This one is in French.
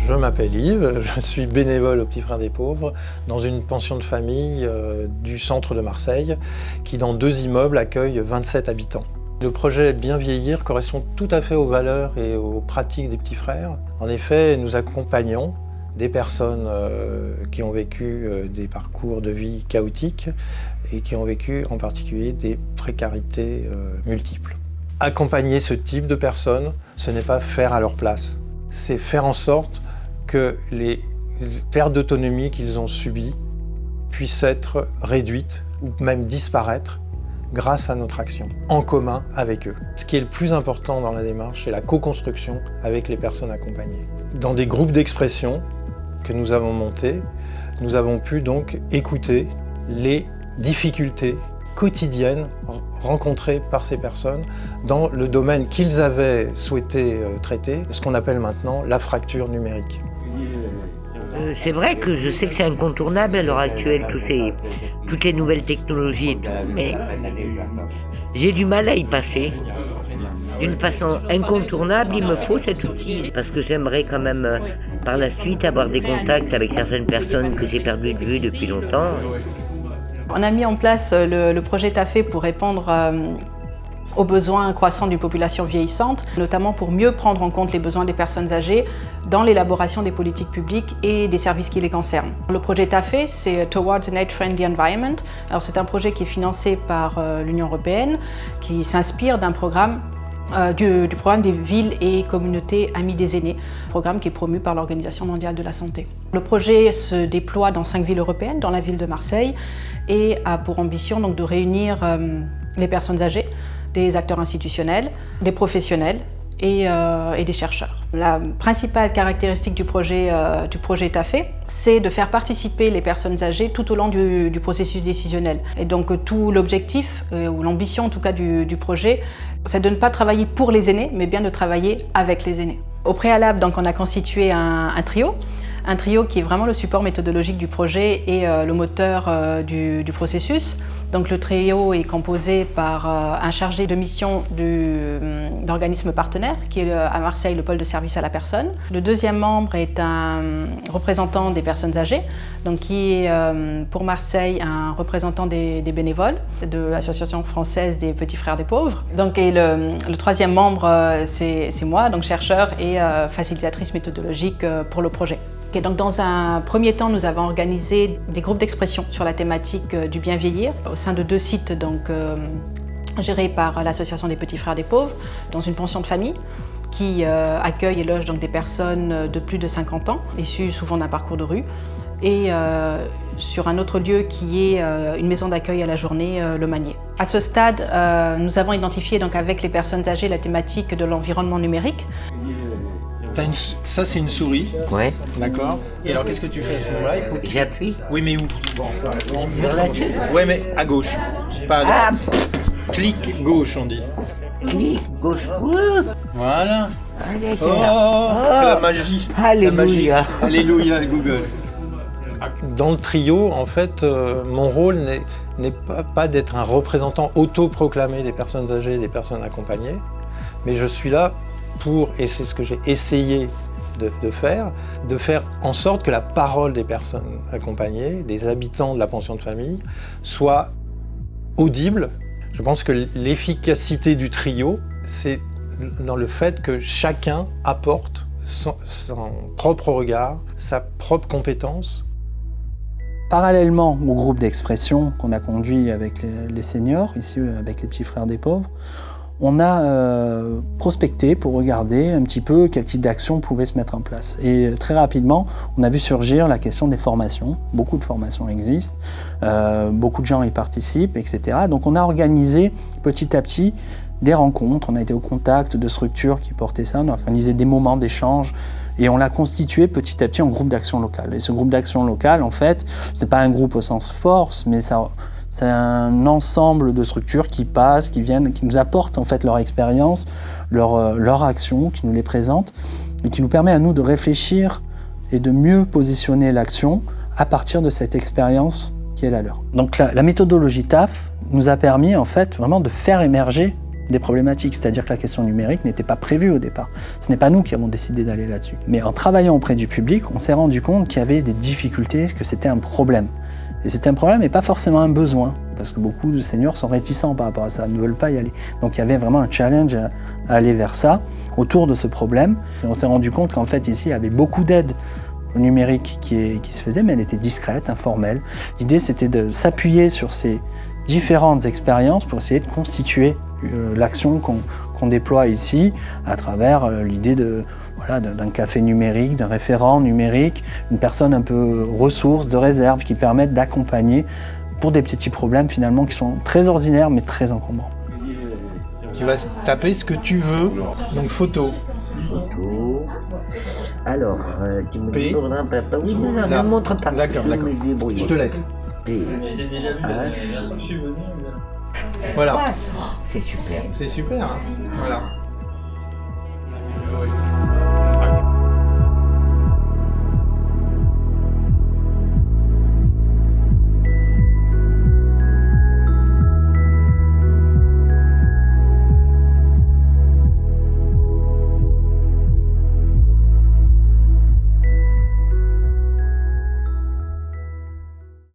Je m'appelle Yves, je suis bénévole aux Petits Frères des Pauvres dans une pension de famille du centre de Marseille qui, dans 2 immeubles, accueille 27 habitants. Le projet Bien Vieillir correspond tout à fait aux valeurs et aux pratiques des Petits Frères. En effet, nous accompagnons des personnes qui ont vécu des parcours de vie chaotiques et qui ont vécu en particulier des précarités multiples. Accompagner ce type de personnes, ce n'est pas faire à leur place, c'est faire en sorte que les pertes d'autonomie qu'ils ont subies puissent être réduites ou même disparaître grâce à notre action, en commun avec eux. Ce qui est le plus important dans la démarche, c'est la co-construction avec les personnes accompagnées. Dans des groupes d'expression que nous avons montés, nous avons pu donc écouter les difficultés quotidiennes rencontrées par ces personnes dans le domaine qu'ils avaient souhaité traiter, ce qu'on appelle maintenant la fracture numérique. C'est vrai que je sais que c'est incontournable à l'heure actuelle, toutes les nouvelles technologies et tout, mais j'ai du mal à y passer. D'une façon incontournable, il me faut cet outil, parce que j'aimerais quand même par la suite avoir des contacts avec certaines personnes que j'ai perdues de vue depuis longtemps. On a mis en place le projet TAFE pour répondre aux besoins croissants d'une population vieillissante, notamment pour mieux prendre en compte les besoins des personnes âgées dans l'élaboration des politiques publiques et des services qui les concernent. Le projet TAFE, c'est Towards an Age-Friendly Environment. Alors c'est un projet qui est financé par l'Union européenne, qui s'inspire d'un programme du programme des villes et communautés amies des aînés, programme qui est promu par l'Organisation mondiale de la santé. Le projet se déploie dans 5 villes européennes, dans la ville de Marseille, et a pour ambition donc de réunir les personnes âgées, des acteurs institutionnels, des professionnels et des chercheurs. La principale caractéristique du projet TAFE, c'est de faire participer les personnes âgées tout au long du processus décisionnel. Et donc tout l'objectif, ou l'ambition en tout cas du projet, c'est de ne pas travailler pour les aînés, mais bien de travailler avec les aînés. Au préalable, donc, on a constitué un trio qui est vraiment le support méthodologique du projet et le moteur du processus. Donc le trio est composé par un chargé de mission d'organisme partenaire, qui est à Marseille le pôle de service à la personne. Le deuxième membre est un représentant des personnes âgées, donc qui est pour Marseille un représentant des bénévoles de l'Association française des Petits Frères des Pauvres. Donc, et le troisième membre, c'est moi, donc chercheur et facilitatrice méthodologique pour le projet. Et donc dans un premier temps, nous avons organisé des groupes d'expression sur la thématique du bien vieillir au sein de 2 sites donc, gérés par l'Association des Petits Frères des Pauvres, dans une pension de famille qui accueille et loge donc des personnes de plus de 50 ans, issues souvent d'un parcours de rue, et sur un autre lieu qui est une maison d'accueil à la journée, Le Magnier. À ce stade, nous avons identifié donc, avec les personnes âgées la thématique de l'environnement numérique. Ça, c'est une souris. Ouais. D'accord. Et alors, qu'est-ce que tu fais à ce moment-là? Il faut que... J'appuie. Oui, mais où? Sur là-dessus. Ouais, mais à gauche. Pas à droite. Clic gauche, on dit. Clic gauche. Voilà. Allez, C'est la magie. Alléluia. La magie. Alléluia, Google. Dans le trio, en fait, mon rôle n'est pas d'être un représentant autoproclamé des personnes âgées et des personnes accompagnées, mais je suis là pour, et c'est ce que j'ai essayé de faire en sorte que la parole des personnes accompagnées, des habitants de la pension de famille, soit audible. Je pense que l'efficacité du trio, c'est dans le fait que chacun apporte son propre regard, sa propre compétence. Parallèlement au groupe d'expression qu'on a conduit avec les seniors, ici avec les Petits Frères des Pauvres, on a prospecté pour regarder un petit peu quel type d'action pouvait se mettre en place. Et très rapidement, on a vu surgir la question des formations. Beaucoup de formations existent, beaucoup de gens y participent, etc. Donc on a organisé petit à petit des rencontres, on a été au contact de structures qui portaient ça, on a organisé des moments d'échange et on l'a constitué petit à petit en groupe d'action locale. Et ce groupe d'action locale, en fait, c'est pas un groupe au sens force, mais c'est un ensemble de structures qui passent, qui viennent, qui nous apportent en fait leur expérience, leur action, qui nous les présentent et qui nous permet à nous de réfléchir et de mieux positionner l'action à partir de cette expérience qui est la leur. Donc la méthodologie TAF nous a permis en fait vraiment de faire émerger des problématiques, c'est-à-dire que la question numérique n'était pas prévue au départ. Ce n'est pas nous qui avons décidé d'aller là-dessus. Mais en travaillant auprès du public, on s'est rendu compte qu'il y avait des difficultés, que c'était un problème. Et c'était un problème et pas forcément un besoin, parce que beaucoup de seniors sont réticents par rapport à ça, ne veulent pas y aller. Donc il y avait vraiment un challenge à aller vers ça, autour de ce problème. Et on s'est rendu compte qu'en fait ici, il y avait beaucoup d'aide au numérique qui se faisait, mais elle était discrète, informelle. L'idée, c'était de s'appuyer sur ces différentes expériences pour essayer de constituer l'action qu'on déploie ici à travers l'idée d'un café numérique, d'un référent numérique, une personne un peu ressource, de réserve qui permettent d'accompagner pour des petits problèmes finalement qui sont très ordinaires mais très encombrants. Tu vas taper ce que tu veux, donc photo. Photo. Alors, tu me P. demanderas pas. Oui, mais non, Là. ne montre pas. D'accord, Je d'accord. me débrouille. Je te laisse. P. H. Voilà. C'est super. C'est super, hein. Voilà.